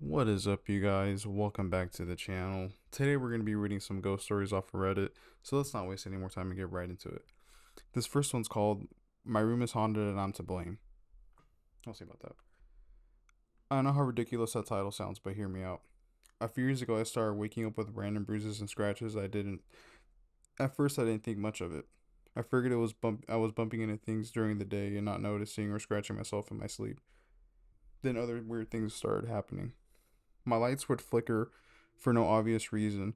What is up, you guys? Welcome back to the channel. Today we're going to be reading some ghost stories off of Reddit, so let's not waste any more time and get right into it. This first one's called My Room is Haunted and I'm to Blame. I'll see about that. I know how ridiculous that title sounds, but hear me out. A few years ago, I started waking up with random bruises and scratches. At first, I didn't think much of it. I figured I was bumping into things during the day and not noticing or scratching myself in my sleep. Then other weird things started happening. My lights would flicker for no obvious reason.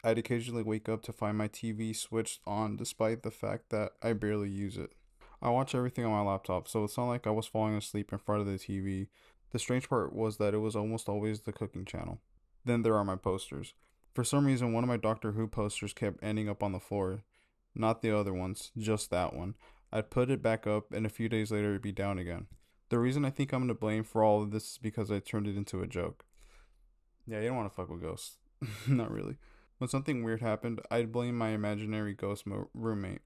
I'd occasionally wake up to find my TV switched on despite the fact that I barely use it. I watch everything on my laptop, so it's not like I was falling asleep in front of the TV. The strange part was that it was almost always the cooking channel. Then there are my posters. For some reason, one of my Doctor Who posters kept ending up on the floor. Not the other ones, just that one. I'd put it back up, and a few days later it'd be down again. The reason I think I'm to blame for all of this is because I turned it into a joke. Yeah, you don't want to fuck with ghosts. Not really. When something weird happened, I'd blame my imaginary roommate.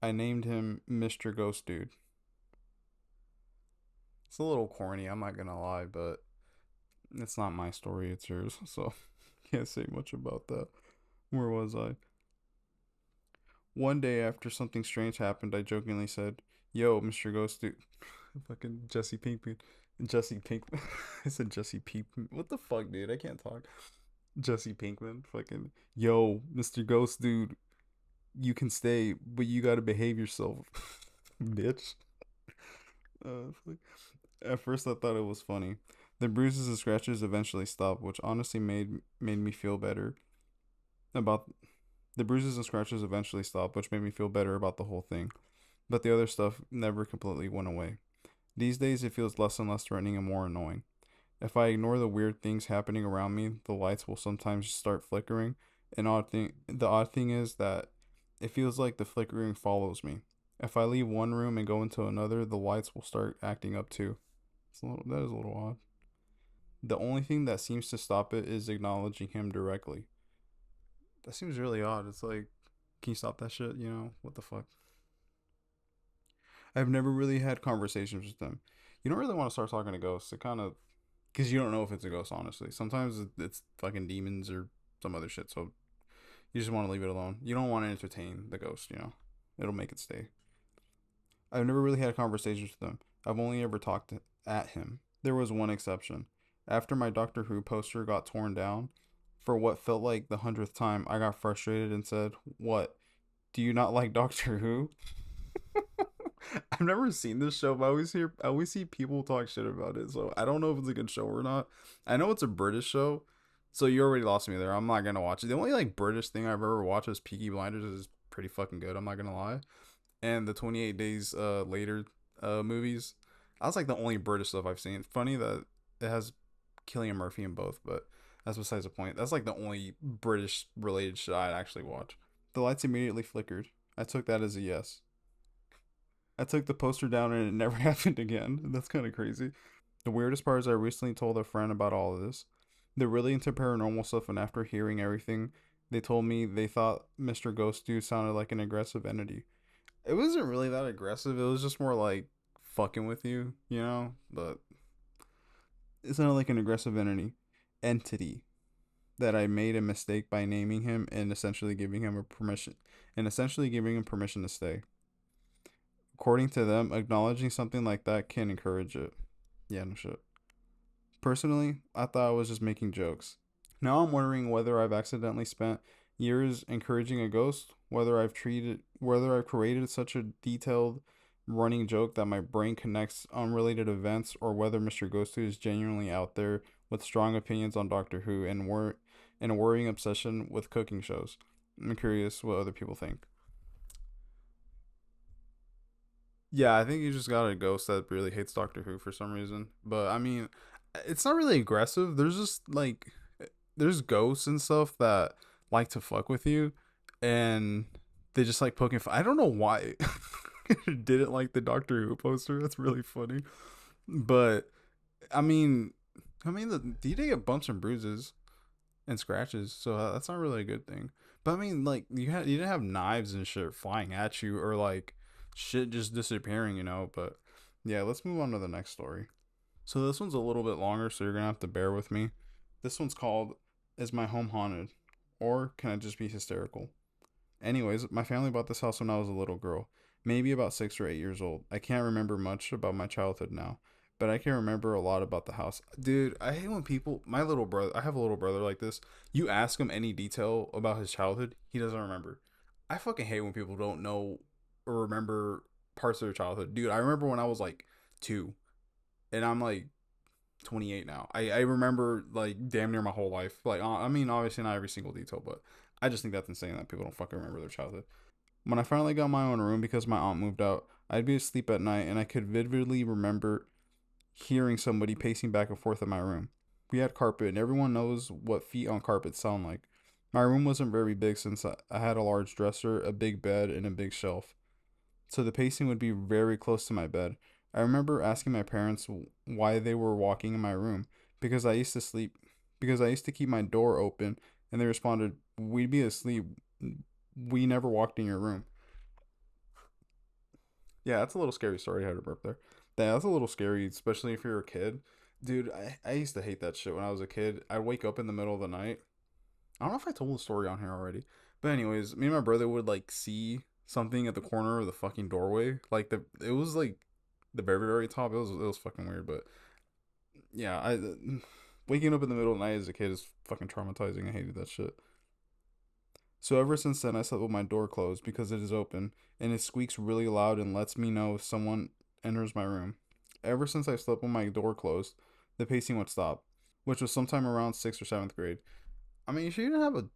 I named him Mr. Ghost Dude. It's a little corny, I'm not gonna lie, but it's not my story, it's yours, so can't say much about that. Where was I? One day after something strange happened, I jokingly said, "Yo, Mr. Ghost Dude." Fucking Jesse Pinkman. Jesse Pinkman. I said Jesse Pinkman. What the fuck, dude? I can't talk. Jesse Pinkman. Fucking, yo, Mr. Ghost Dude, you can stay, but you gotta behave yourself, bitch. Fuck. At first, I thought it was funny. The bruises and scratches eventually stopped, which honestly made me feel better about the bruises and scratches eventually stopped, which made me feel better about the whole thing. But the other stuff never completely went away. These days, it feels less and less threatening and more annoying. If I ignore the weird things happening around me, the lights will sometimes start flickering. The odd thing is that it feels like the flickering follows me. If I leave one room and go into another, the lights will start acting up too. That is a little odd. The only thing that seems to stop it is acknowledging him directly. That seems really odd. It's like, can you stop that shit? What the fuck? I've never really had conversations with them. You don't really want to start talking to ghosts. It kind of, because you don't know if it's a ghost, honestly. Sometimes it's fucking demons or some other shit. So you just want to leave it alone. You don't want to entertain the ghost. It'll make it stay. I've never really had conversations with him. I've only ever talked at him. There was one exception. After my Doctor Who poster got torn down, for what felt like the hundredth time, I got frustrated and said, "What? Do you not like Doctor Who?" I've never seen this show, but I always see people talk shit about it. So I don't know if it's a good show or not. I know it's a British show, so you already lost me there. I'm not gonna watch it. The only like British thing I've ever watched is Peaky Blinders. Is pretty fucking good. I'm not gonna lie. And the 28 Days Later movies. That's like the only British stuff I've seen. Funny that it has Cillian Murphy in both, but that's besides the point. That's like the only British related shit I'd actually watch. The lights immediately flickered. I took that as a yes. I took the poster down and it never happened again. That's kind of crazy. The weirdest part is I recently told a friend about all of this. They're really into paranormal stuff, and after hearing everything, they told me they thought Mr. Ghost Dude sounded like an aggressive entity. It wasn't really that aggressive. It was just more like fucking with you. But it sounded like an aggressive entity that I made a mistake by naming him and essentially giving him permission to stay. According to them, acknowledging something like that can encourage it. Yeah, no shit. Personally, I thought I was just making jokes. Now I'm wondering whether I've accidentally spent years encouraging a ghost, whether I've created such a detailed running joke that my brain connects unrelated events, or whether Mr. Ghosty is genuinely out there with strong opinions on Doctor Who and a worrying obsession with cooking shows. I'm curious what other people think. Yeah, I think you just got a ghost that really hates Doctor Who for some reason. But I mean, it's not really aggressive. There's ghosts and stuff that like to fuck with you, and they just like poking fun. I don't know why. Didn't like the Doctor Who poster. That's really funny. But I mean, he did get bumps and bruises and scratches, so that's not really a good thing. But I mean, like you didn't have knives and shit flying at you or like shit just disappearing. But yeah, let's move on to the next story. So this one's a little bit longer, so you're gonna have to bear with me. This one's called "Is My Home Haunted?" or "Can I Just Be Hysterical?" Anyways, my family bought this house when I was a little girl, maybe about 6 or 8 years old. I can't remember much about my childhood now, but I can remember a lot about the house. Dude, I hate when people, my little brother, I have a little brother like this. You ask him any detail about his childhood, he doesn't remember. I fucking hate when people don't know or remember parts of their childhood. Dude, I remember when I was like 2, and I'm like 28 now. I remember like damn near my whole life. Like, I mean, obviously not every single detail, but I just think that's insane that people don't fucking remember their childhood. When I finally got my own room because my aunt moved out, I'd be asleep at night and I could vividly remember hearing somebody pacing back and forth in my room. We had carpet, and everyone knows what feet on carpet sound like. My room wasn't very big since I had a large dresser, a big bed, and a big shelf, so the pacing would be very close to my bed. I remember asking my parents why they were walking in my room because I used to sleep because I used to keep my door open, and they responded, "We'd be asleep. We never walked in your room." Yeah, that's a little scary. Sorry, I had to burp there. Yeah, that's a little scary, especially if you're a kid. Dude, I used to hate that shit when I was a kid. I'd wake up in the middle of the night. I don't know if I told the story on here already. But anyways, me and my brother would like see something at the corner of the fucking doorway. Like it was like the very very top. It was fucking weird, but yeah, I waking up in the middle of the night as a kid is fucking traumatizing. I hated that shit. So ever since then, I slept with my door closed because it is open and it squeaks really loud and lets me know if someone enters my room. Ever since I slept with my door closed, the pacing would stop, which was sometime around 6th or 7th grade. I mean, you shouldn't have a.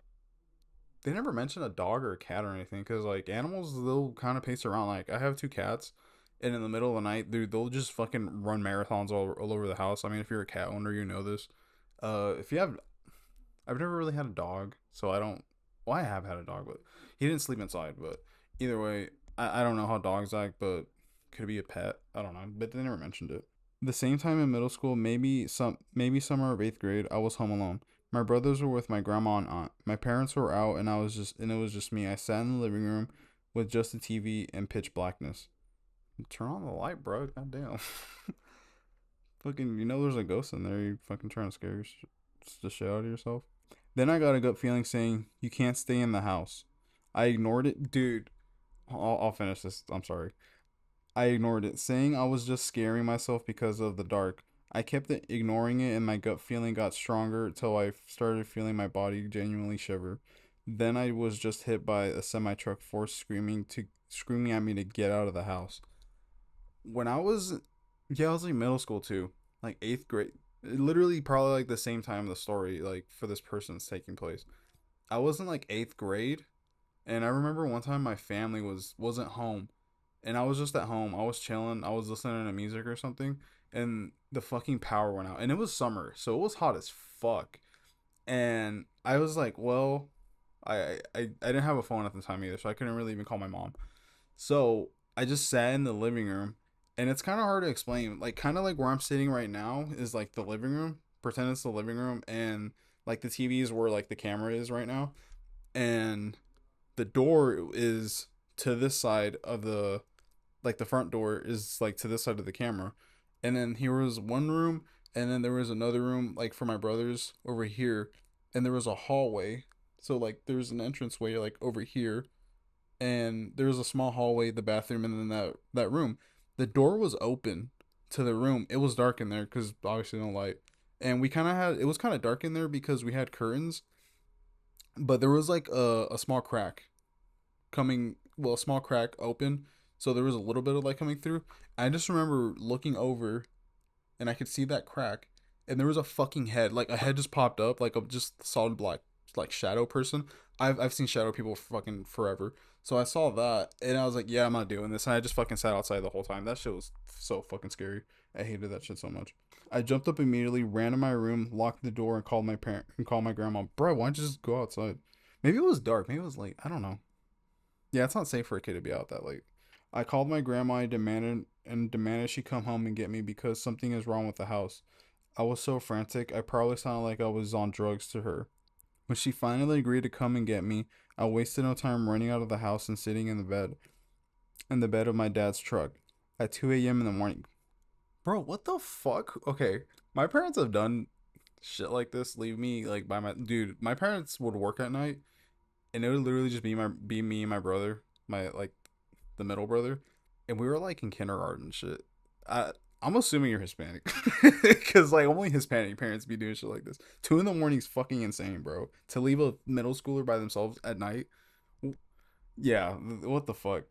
They never mention a dog or a cat or anything because like animals, they'll kind of pace around. Like I have 2 cats, and in the middle of the night, dude, they'll just fucking run marathons all over the house. I mean, if you're a cat owner, you know this. If you have I've never really had a dog, so I don't. Well, I have had a dog, but he didn't sleep inside. But either way, I don't know how dogs act, but could it be a pet? I don't know, but they never mentioned it. The same time in middle school, maybe summer of 8th grade, I was home alone. My brothers were with my grandma and aunt. My parents were out, and it was just me. I sat in the living room with just the TV and pitch blackness. Turn on the light, bro. God damn. Fucking, there's a ghost in there. You fucking trying to scare the shit out of yourself. Then I got a gut feeling saying, "You can't stay in the house." I ignored it. Dude, I'll finish this. I'm sorry. I ignored it, saying I was just scaring myself because of the dark. I kept ignoring it, and my gut feeling got stronger till I started feeling my body genuinely shiver. Then I was just hit by a semi truck force screaming at me to get out of the house. When I was, yeah, I was like middle school too, like 8th grade. Literally, probably like the same time the story like for this person's taking place. I was in like 8th grade, and I remember one time my family wasn't home, and I was just at home. I was chilling. I was listening to music or something, and the fucking power went out. And it was summer, so it was hot as fuck. And I was like, well, I didn't have a phone at the time either, so I couldn't really even call my mom. So I just sat in the living room, and it's kind of hard to explain. Like, kind of like where I'm sitting right now is like the living room. Pretend it's the living room, and like the TV is where like the camera is right now, and the door is to this side of the like the front door is like to this side of the camera, and then here was one room, and then there was another room like for my brothers over here, and there was a hallway. So like there's an entranceway like over here, and there was a small hallway, the bathroom, and then that room. The door was open to the room. It was dark in there because obviously no light, and we kind of had it was kind of dark in there because we had curtains, but there was like a small crack coming, well, a small crack open, so there was a little bit of light coming through. I just remember looking over, and I could see that crack, and there was a fucking head, like a head just popped up, like a just solid black, like shadow person. I've seen shadow people fucking forever, so I saw that, and I was like, yeah, I'm not doing this, and I just fucking sat outside the whole time. That shit was so fucking scary. I hated that shit so much. I jumped up immediately, ran to my room, locked the door, and called my grandma. Bro, why don't you just go outside? Maybe it was dark. Maybe it was late. I don't know. Yeah, it's not safe for a kid to be out that late. I called my grandma and demanded she come home and get me because something is wrong with the house. I was so frantic, I probably sounded like I was on drugs to her. When she finally agreed to come and get me, I wasted no time running out of the house and sitting in the bed of my dad's truck at 2 a.m. in the morning. Bro, what the fuck? Okay, my parents have done shit like this. Leave me like by my dude. My parents would work at night, and it would literally just be me and my brother, my like the middle brother, and we were like in kindergarten and shit. I I'm assuming you're Hispanic, because like only Hispanic parents be doing shit like this. 2 in the morning is fucking insane, bro. To leave a middle schooler by themselves at night. Yeah, what the fuck?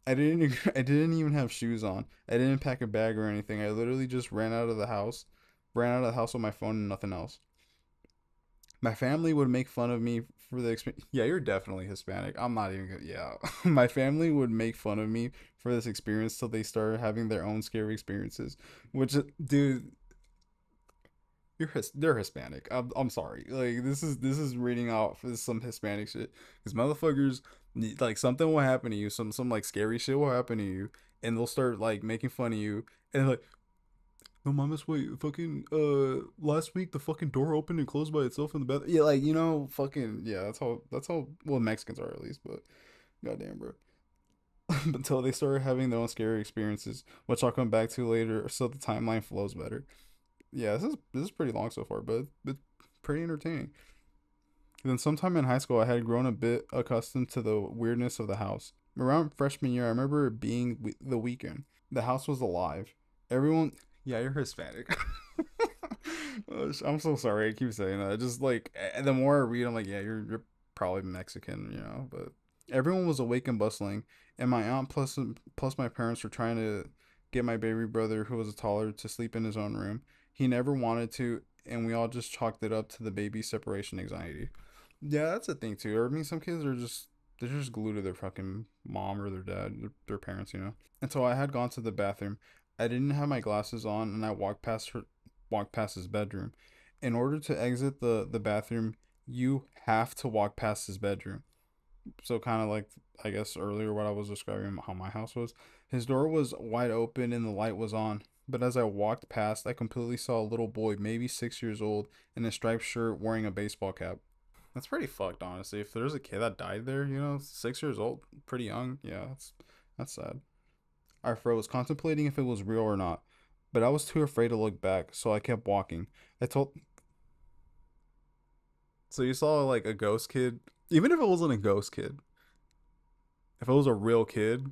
I didn't even have shoes on. I didn't pack a bag or anything. I literally just ran out of the house with my phone and nothing else. My family would make fun of me for the experience. Yeah, you're definitely Hispanic. I'm not even. Yeah, my family would make fun of me for this experience till they started having their own scary experiences. Which, dude, they're Hispanic. I'm sorry. Like this is reading out for some Hispanic shit. Because motherfuckers, like something will happen to you. Some like scary shit will happen to you, and they'll start like making fun of you, and like, no, mamas, wait, fucking, last week the fucking door opened and closed by itself in the bathroom. Yeah, like, fucking, yeah, that's how, well, Mexicans are at least, but goddamn, bro. Until they started having their own scary experiences, which I'll come back to later, so the timeline flows better. Yeah, this is pretty long so far, but it's pretty entertaining. And then sometime in high school, I had grown a bit accustomed to the weirdness of the house. Around freshman year, I remember it being the weekend. The house was alive. Everyone, yeah, you're Hispanic. I'm so sorry. I keep saying that. Just like the more I read, I'm like, yeah, you're probably Mexican, But everyone was awake and bustling, and my aunt plus my parents were trying to get my baby brother, who was taller, to sleep in his own room. He never wanted to, and we all just chalked it up to the baby separation anxiety. Yeah, that's a thing too. Or I mean, some kids are just they're just glued to their fucking mom or their dad, their parents. And so I had gone to the bathroom. I didn't have my glasses on, and I walked past his bedroom. In order to exit the bathroom, you have to walk past his bedroom. So kind of like I guess earlier what I was describing how my house was. His door was wide open and the light was on. But as I walked past, I completely saw a little boy, maybe 6 years old, in a striped shirt, wearing a baseball cap. That's pretty fucked, honestly. If there's a kid that died there, 6 years old, pretty young. Yeah, that's sad. I froze, contemplating if it was real or not, but I was too afraid to look back, so I kept walking. I told. So you saw like a ghost kid, even if it wasn't a ghost kid, if it was a real kid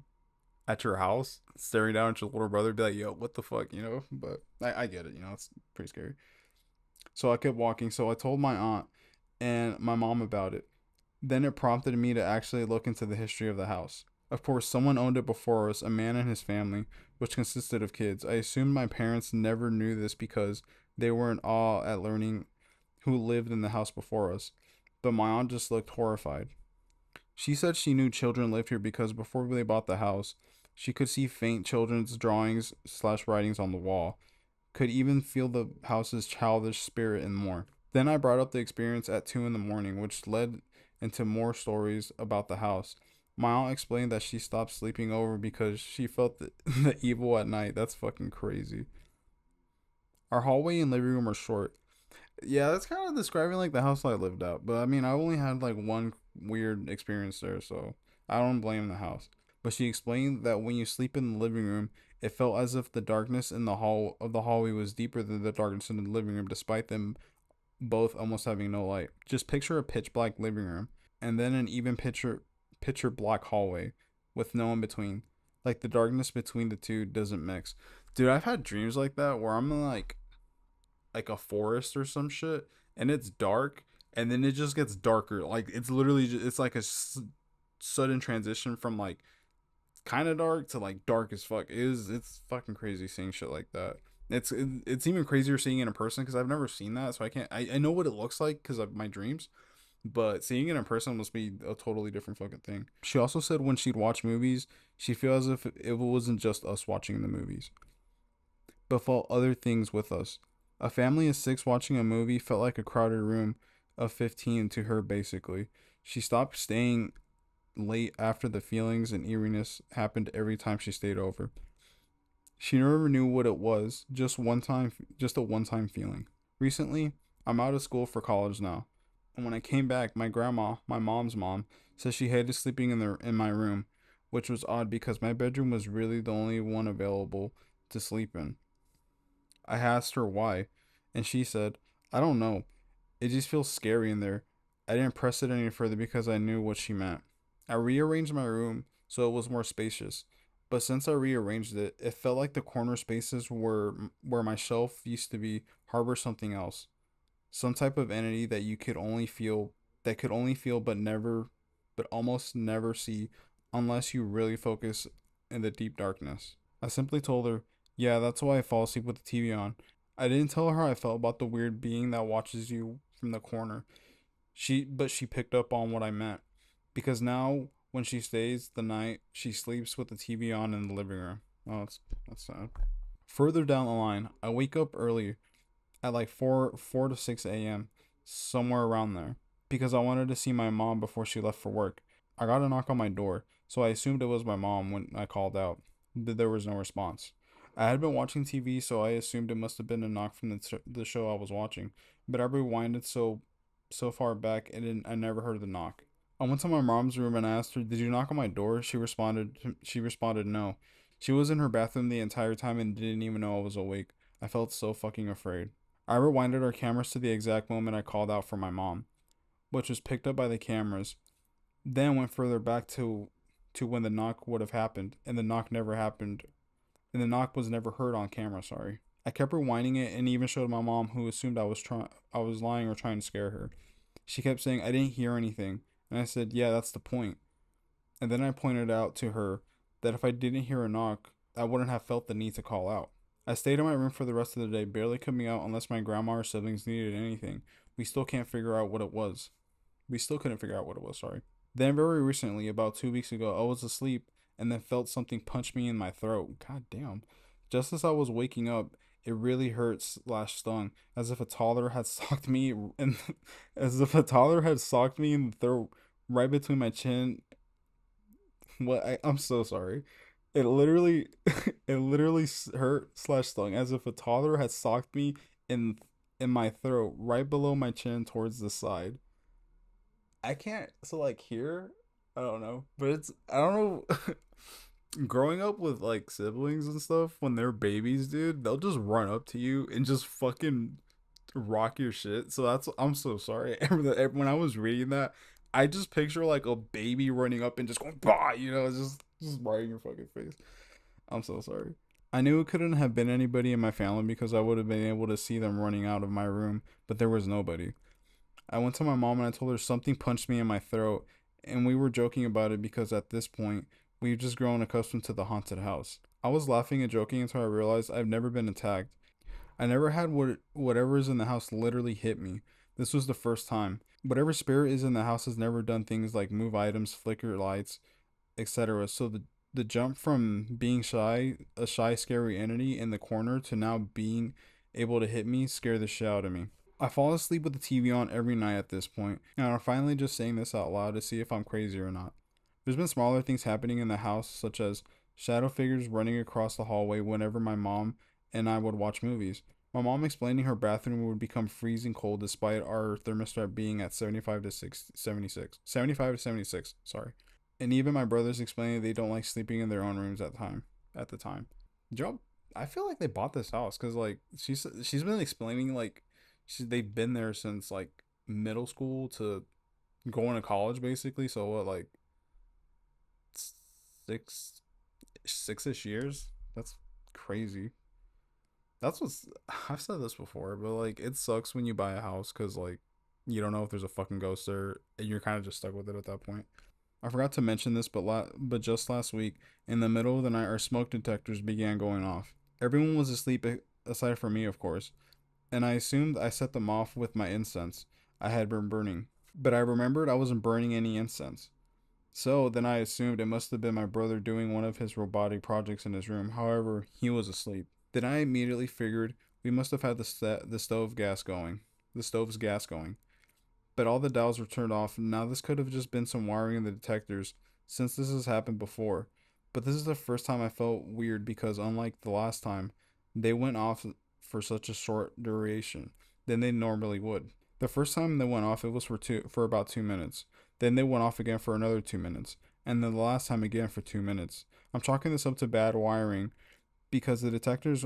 at your house staring down at your little brother, be like, "Yo, what the fuck?" But I get it. It's pretty scary. So I kept walking. So I told my aunt and my mom about it. Then it prompted me to actually look into the history of the house. Of course, someone owned it before us, a man and his family, which consisted of kids. I assumed my parents never knew this because they were in awe at learning who lived in the house before us. But my aunt just looked horrified. She said she knew children lived here because before they bought the house, she could see faint children's drawings slash writings on the wall, could even feel the house's childish spirit and more. Then I brought up the experience at 2 in the morning, which led into more stories about the house. My aunt explained that she stopped sleeping over because she felt the evil at night. That's fucking crazy. Our hallway and living room are short. Yeah, that's kind of describing like the house I lived at. But I mean, I only had like one weird experience there, so I don't blame the house. But she explained that when you sleep in the living room, it felt as if the darkness in the hallway was deeper than the darkness in the living room, despite them both almost having no light. Just picture a pitch black living room and then an even pitcher black hallway with no in between. Like the darkness between the two doesn't mix. Dude, I've had dreams like that where I'm in like a forest or some shit and it's dark and then it just gets darker. Like it's literally it's like a sudden transition from like kind of dark to like dark as fuck. It's fucking crazy seeing shit like that. It's even crazier seeing it in person because I've never seen that, so I can't. I know what it looks like because of my dreams, but seeing it in person must be a totally different fucking thing. She also said when she'd watch movies, she feels as if it wasn't just us watching the movies, but felt other things with us. A family of six watching a movie felt like a crowded room of 15 to her, basically. She stopped staying late after the feelings and eeriness happened every time she stayed over. She never knew what it was, just a one-time feeling. Recently, I'm out of school for college now. And when I came back, my grandma, my mom's mom, said she hated sleeping in my room, which was odd because my bedroom was really the only one available to sleep in. I asked her why, and she said, I don't know. It just feels scary in there. I didn't press it any further because I knew what she meant. I rearranged my room so it was more spacious, but since I rearranged it, it felt like the corner spaces where my shelf used to be harbor something else, some type of entity that could only feel but almost never see unless you really focus in the deep darkness. I simply told her, yeah, that's why I fall asleep with the TV on. I didn't tell her how I felt about the weird being that watches you from the corner. But she picked up on what I meant. Because now when she stays the night, she sleeps with the TV on in the living room. Oh, that's sad. Further down the line, I wake up early at like 4 to 6 a.m., somewhere around there, because I wanted to see my mom before she left for work. I got a knock on my door, so I assumed it was my mom when I called out. There was no response. I had been watching TV, so I assumed it must have been a knock from the show I was watching, but I rewinded so far back and I never heard the knock. I went to my mom's room and asked her, "Did you knock on my door?" She responded no. She was in her bathroom the entire time and didn't even know I was awake. I felt so fucking afraid. I rewinded our cameras to the exact moment I called out for my mom, which was picked up by the cameras. Then went further back to when the knock would have happened, and the knock never happened, and the knock was never heard on camera. Sorry. I kept rewinding it and even showed my mom, who assumed I was lying or trying to scare her. She kept saying I didn't hear anything, and I said, "Yeah, that's the point." And then I pointed out to her that if I didn't hear a knock, I wouldn't have felt the need to call out. I stayed in my room for the rest of the day, barely coming out unless my grandma or siblings needed anything. We still can't figure out what it was. We still couldn't figure out what it was, sorry. Then, very recently, about 2 weeks ago, I was asleep and then felt something punch me in my throat. God damn. Just as I was waking up, it really hurt slash stung, as if a toddler had socked me in, as if a toddler had socked me in the throat right between my chin. What? I'm so sorry. It literally, it literally hurt slash stung as if a toddler had socked me in in my throat right below my chin towards the side. I can't. So like here, I don't know, but it's I don't know. Growing up with like siblings and stuff, when they're babies, dude, they'll just run up to you and just fucking rock your shit. So I'm so sorry. When I was reading that, I just picture like a baby running up and just going bah, just right in your fucking face. I'm so sorry. I knew it couldn't have been anybody in my family because I would have been able to see them running out of my room, but there was nobody. I went to my mom and I told her something punched me in my throat, and we were joking about it because at this point, we've just grown accustomed to the haunted house. I was laughing and joking until I realized I've never been attacked. I never had whatever is in the house literally hit me. This was the first time. Whatever spirit is in the house has never done things like move items, flicker lights, etc. So the jump from being a shy, scary entity in the corner, to now being able to hit me scared the shit out of me. I fall asleep with the TV on every night at this point, and I'm finally just saying this out loud to see if I'm crazy or not. There's been smaller things happening in the house, such as shadow figures running across the hallway whenever my mom and I would watch movies. My mom explaining her bathroom would become freezing cold despite our thermostat being at 75 to 76, sorry. And even my brothers explaining they don't like sleeping in their own rooms at the time. Job, I feel like they bought this house because like she's been explaining like they've been there since like middle school to going to college basically. So what, like six 6ish years? That's crazy. That's what's I've said this before, but like it sucks when you buy a house because like you don't know if there's a fucking ghost there and you're kind of just stuck with it at that point. I forgot to mention this, but just last week, in the middle of the night, our smoke detectors began going off. Everyone was asleep, aside from me, of course, and I assumed I set them off with my incense I had been burning. But I remembered I wasn't burning any incense. So then I assumed it must have been my brother doing one of his robotic projects in his room. However, he was asleep. Then I immediately figured we must have had the stove gas going. The stove's gas going. But all the dials were turned off. Now this could have just been some wiring in the detectors, since this has happened before. But this is the first time I felt weird because unlike the last time, they went off for such a short duration than they normally would. The first time they went off, it was for about 2 minutes. Then they went off again for another 2 minutes, and then the last time again for 2 minutes. I'm chalking this up to bad wiring because the detectors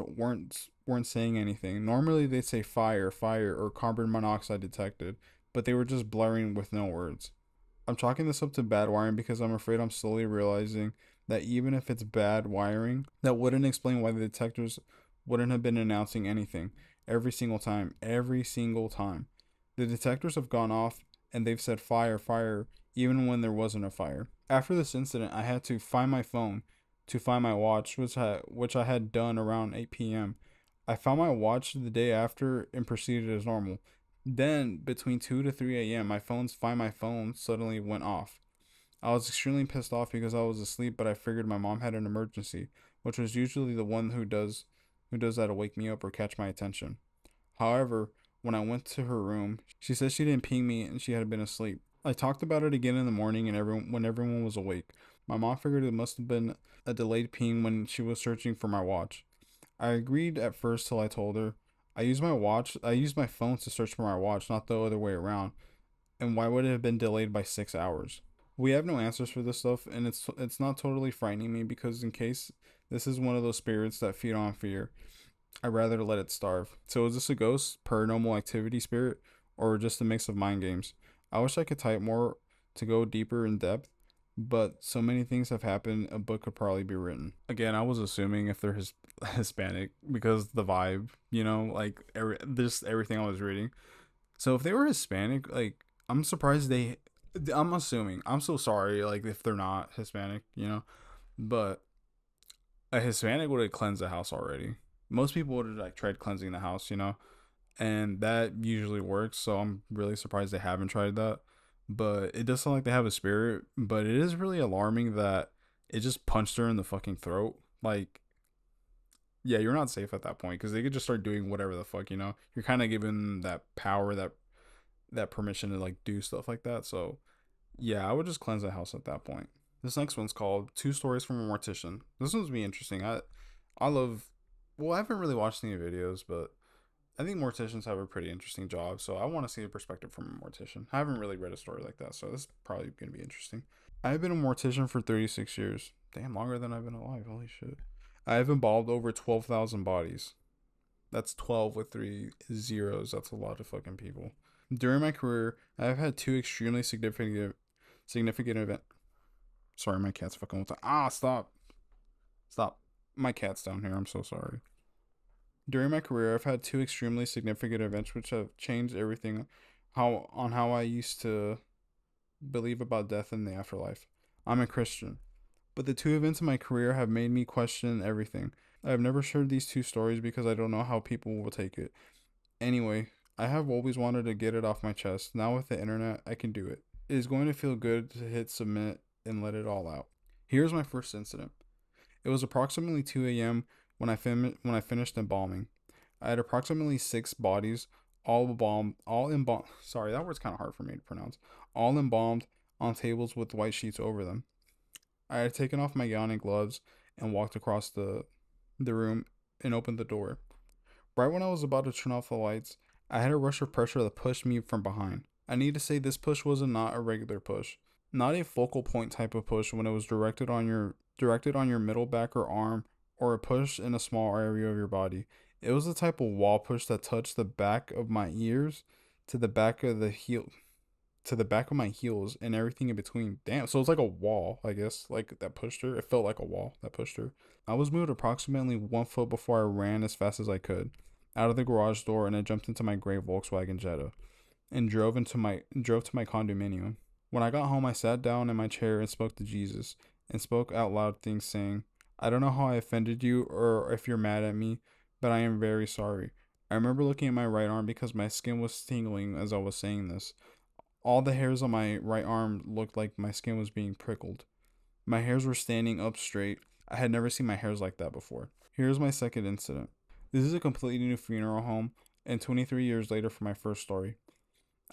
weren't saying anything. Normally they'd say fire, fire, or carbon monoxide detected, but they were just blurring with no words. I'm chalking this up to bad wiring because I'm afraid I'm slowly realizing that even if it's bad wiring, that wouldn't explain why the detectors wouldn't have been announcing anything every single time. Every single time. The detectors have gone off and they've said fire, fire, even when there wasn't a fire. After this incident, I had to find my phone to find my watch, which I had done around 8 p.m. I found my watch the day after and proceeded as normal. Then, between 2 to 3 a.m., Find My Phone suddenly went off. I was extremely pissed off because I was asleep, but I figured my mom had an emergency, which was usually the one who does that to wake me up or catch my attention. However, when I went to her room, she said she didn't ping me and she had been asleep. I talked about it again in the morning and when everyone was awake. My mom figured it must have been a delayed ping when she was searching for my watch. I agreed at first till I told her I used my phone to search for my watch, not the other way around. And why would it have been delayed by 6 hours? We have no answers for this stuff, and it's not totally frightening me because in case this is one of those spirits that feed on fear, I'd rather let it starve. So is this a ghost, paranormal activity spirit, or just a mix of mind games? I wish I could type more to go deeper in depth, but so many things have happened, a book could probably be written. Again, I was assuming if they're Hispanic because the vibe, like just everything I was reading. So if they were Hispanic, like I'm surprised they. I'm assuming. I'm so sorry, like if they're not Hispanic, but a Hispanic would have cleansed the house already. Most people would have like tried cleansing the house, and that usually works. So I'm really surprised they haven't tried that. But it does sound like they have a spirit. But it is really alarming that it just punched her in the fucking throat. Like, yeah, you're not safe at that point because they could just start doing whatever the fuck, You're kind of given them that power, that permission to like do stuff like that. So yeah, I would just cleanse the house at that point. This next one's called Two Stories from a Mortician. This one's be interesting. I love. Well, I haven't really watched any videos, but I think morticians have a pretty interesting job, so I want to see a perspective from a mortician. I haven't really read a story like that, so this is probably going to be interesting. I've been a mortician for 36 years. Damn, longer than I've been alive. Holy shit. I have embalmed over 12,000 bodies. That's 12 with three zeros. That's a lot of fucking people. During my career, I've had two extremely significant event. Sorry, my cat's fucking with stop. Stop. My cat's down here. I'm so sorry. During my career, I've had two extremely significant events which have changed everything how I used to believe about death and the afterlife. I'm a Christian, but the two events in my career have made me question everything. I have never shared these two stories because I don't know how people will take it. Anyway, I have always wanted to get it off my chest. Now with the internet, I can do it. It is going to feel good to hit submit and let it all out. Here's my first incident. It was approximately 2 a.m. When I finished embalming. I had approximately 6 bodies, all embalmed. Sorry, that word's kind of hard for me to pronounce. All embalmed on tables with white sheets over them. I had taken off my gown and gloves and walked across the room and opened the door. Right when I was about to turn off the lights, I had a rush of pressure that pushed me from behind. I need to say this push was not a regular push, not a focal point type of push when it was directed on your middle back or arm, or a push in a small area of your body. It was the type of wall push that touched the back of my ears to the back of the heel to the back of my heels and everything in between. Damn, so it's like a wall, I guess, like that pushed her. It felt like a wall that pushed her. I was moved approximately 1 foot before I ran as fast as I could out of the garage door, and I jumped into my gray Volkswagen Jetta and drove to my condominium. When I got home, I sat down in my chair and spoke to Jesus and spoke out loud things saying, I don't know how I offended you or if you're mad at me, but I am very sorry. I remember looking at my right arm because my skin was tingling as I was saying this. All the hairs on my right arm looked like my skin was being prickled. My hairs were standing up straight. I had never seen my hairs like that before. Here's my second incident. This is a completely new funeral home, and 23 years later for my first story.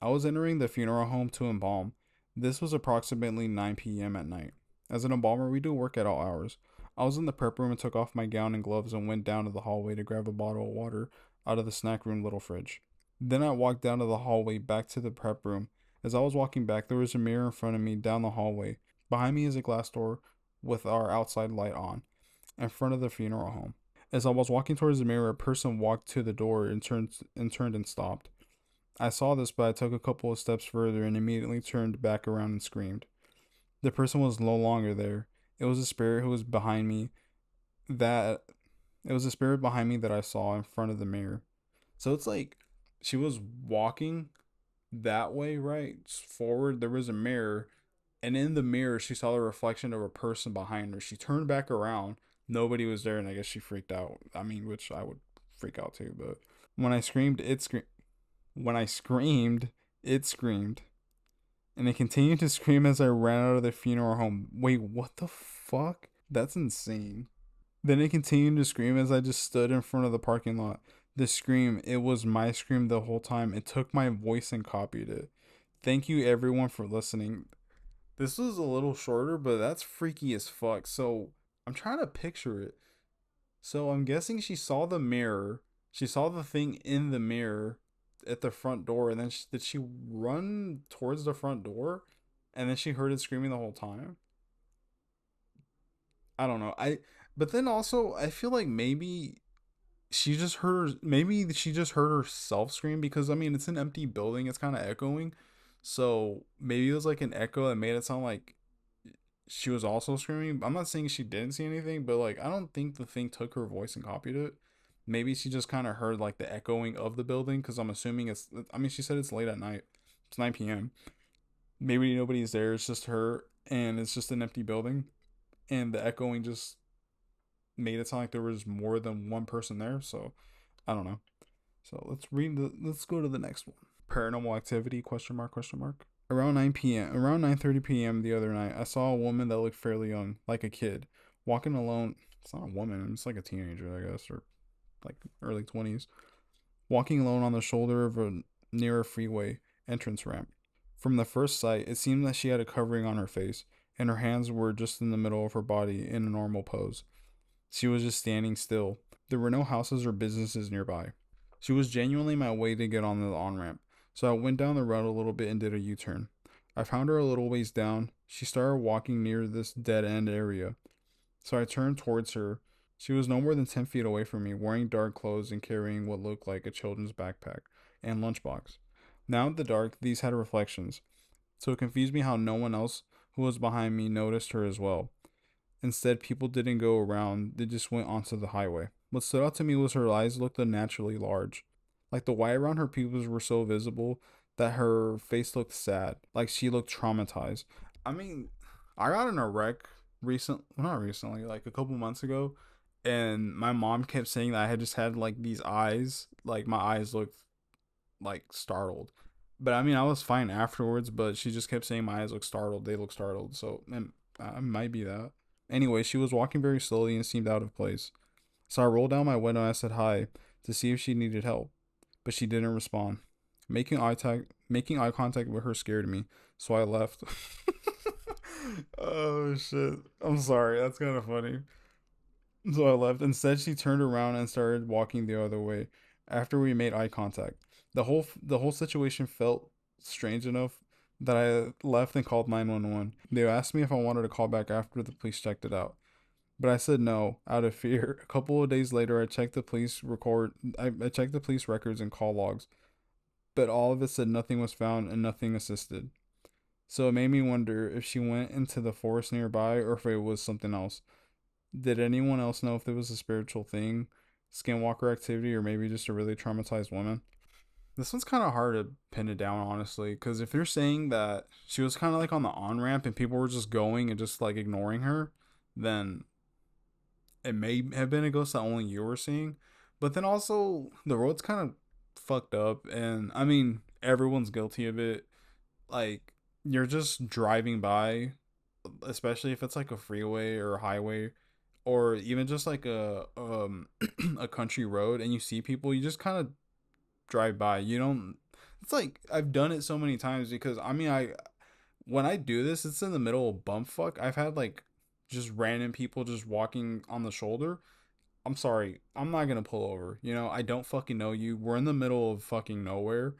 I was entering the funeral home to embalm. This was approximately 9 p.m. at night. As an embalmer, we do work at all hours. I was in the prep room and took off my gown and gloves and went down to the hallway to grab a bottle of water out of the snack room little fridge. Then I walked down to the hallway back to the prep room. As I was walking back, there was a mirror in front of me down the hallway. Behind me is a glass door with our outside light on, in front of the funeral home. As I was walking towards the mirror, a person walked to the door and turned and stopped. I saw this, but I took a couple of steps further and immediately turned back around and screamed. The person was no longer there. It was a spirit who was behind me that it was a spirit behind me that I saw in front of the mirror. So it's like she was walking that way, right? Forward, there was a mirror, and in the mirror, she saw the reflection of a person behind her. She turned back around. Nobody was there, and I guess she freaked out. I mean, which I would freak out too, but when I screamed, it screamed. When I screamed, it screamed. And it continued to scream as I ran out of the funeral home. Wait, what the fuck? That's insane. Then it continued to scream as I just stood in front of the parking lot. The scream, it was my scream the whole time. It took my voice and copied it. Thank you everyone for listening. This was a little shorter, but that's freaky as fuck. So I'm trying to picture it. So I'm guessing she saw the mirror. She saw the thing in the mirror at the front door, and then did she run towards the front door? And then she heard it screaming the whole time. I don't know. But then also I feel like maybe she just heard herself scream, because I mean it's an empty building, it's kind of echoing. So maybe it was like an echo that made it sound like she was also screaming. I'm not saying she didn't see anything, but like I don't think the thing took her voice and copied it. Maybe she just kind of heard like the echoing of the building, because I'm assuming I mean, she said it's late at night. It's 9 p.m. Maybe nobody's there. It's just her, and it's just an empty building, and the echoing just made it sound like there was more than one person there. So I don't know. So let's go to the next one. Paranormal activity? Question mark? Question mark. Around 9 p.m. Around 9:30 p.m. the other night, I saw a woman that looked fairly young, like a kid, walking alone. It's not a woman. It's like a teenager, I guess, or like early 20s, walking alone on the shoulder of a near a freeway entrance ramp. From the first sight, it seemed that she had a covering on her face, and her hands were just in the middle of her body in a normal pose. She was just standing still. There were no houses or businesses nearby. She was genuinely my way to get on the on ramp, so I went down the road a little bit and did a U turn. I found her a little ways down. She started walking near this dead end area, so I turned towards her. She was no more than 10 feet away from me, wearing dark clothes and carrying what looked like a children's backpack and lunchbox. Now in the dark, these had reflections, so it confused me how no one else who was behind me noticed her as well. Instead, people didn't go around, they just went onto the highway. What stood out to me was her eyes looked unnaturally large. Like the white around her pupils were so visible that her face looked sad, like she looked traumatized. I mean, I got in a wreck not recently, like a couple months ago, and my mom kept saying that I had just had like these eyes, like my eyes looked like startled. But I mean, I was fine afterwards, but she just kept saying my eyes look startled. They look startled. So, it might be that. Anyway, she was walking very slowly and seemed out of place. So I rolled down my window and I said hi to see if she needed help, but she didn't respond. Making eye contact with her scared me, so I left. Oh shit. I'm sorry. That's kind of funny. So I left. Instead, she turned around and started walking the other way after we made eye contact. The whole situation felt strange enough that I left and called 911. They asked me if I wanted to call back after the police checked it out, but I said no out of fear. A couple of days later, I checked the police records and call logs, but all of it said nothing was found and nothing assisted. So it made me wonder if she went into the forest nearby or if it was something else. Did anyone else know if there was a spiritual thing, skinwalker activity, or maybe just a really traumatized woman? This one's kind of hard to pin it down, honestly, because if you're saying that she was kind of like on the on ramp and people were just going and just like ignoring her, then it may have been a ghost that only you were seeing. But then also, the road's kind of fucked up, and I mean, everyone's guilty of it. Like, you're just driving by, especially if it's like a freeway or a highway, or even just like a a country road, and you see people, you just kind of drive by. You don't. It's like I've done it so many times, because I mean, I when I do this, it's in the middle of bump fuck. I've had like just random people just walking on the shoulder. I'm sorry, I'm not gonna pull over. I don't fucking know you. We're in the middle of fucking nowhere.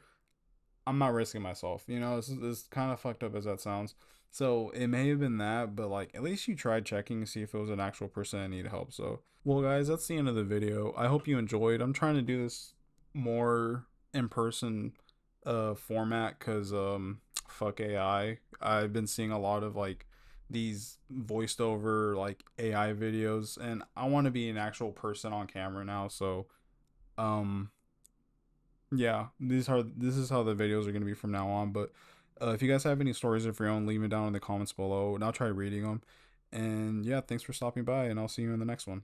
I'm not risking myself. You know, it's kind of fucked up as that sounds. So it may have been that, but like at least you tried checking to see if it was an actual person that needed help. So, well, guys, that's the end of the video. I hope you enjoyed. I'm trying to do this more in person format because fuck AI. I've been seeing a lot of like these voiced over like AI videos, and I want to be an actual person on camera now. So um yeah, this is how the videos are going to be from now on. But if you guys have any stories of your own, leave them down in the comments below and I'll try reading them. And yeah, thanks for stopping by, and I'll see you in the next one.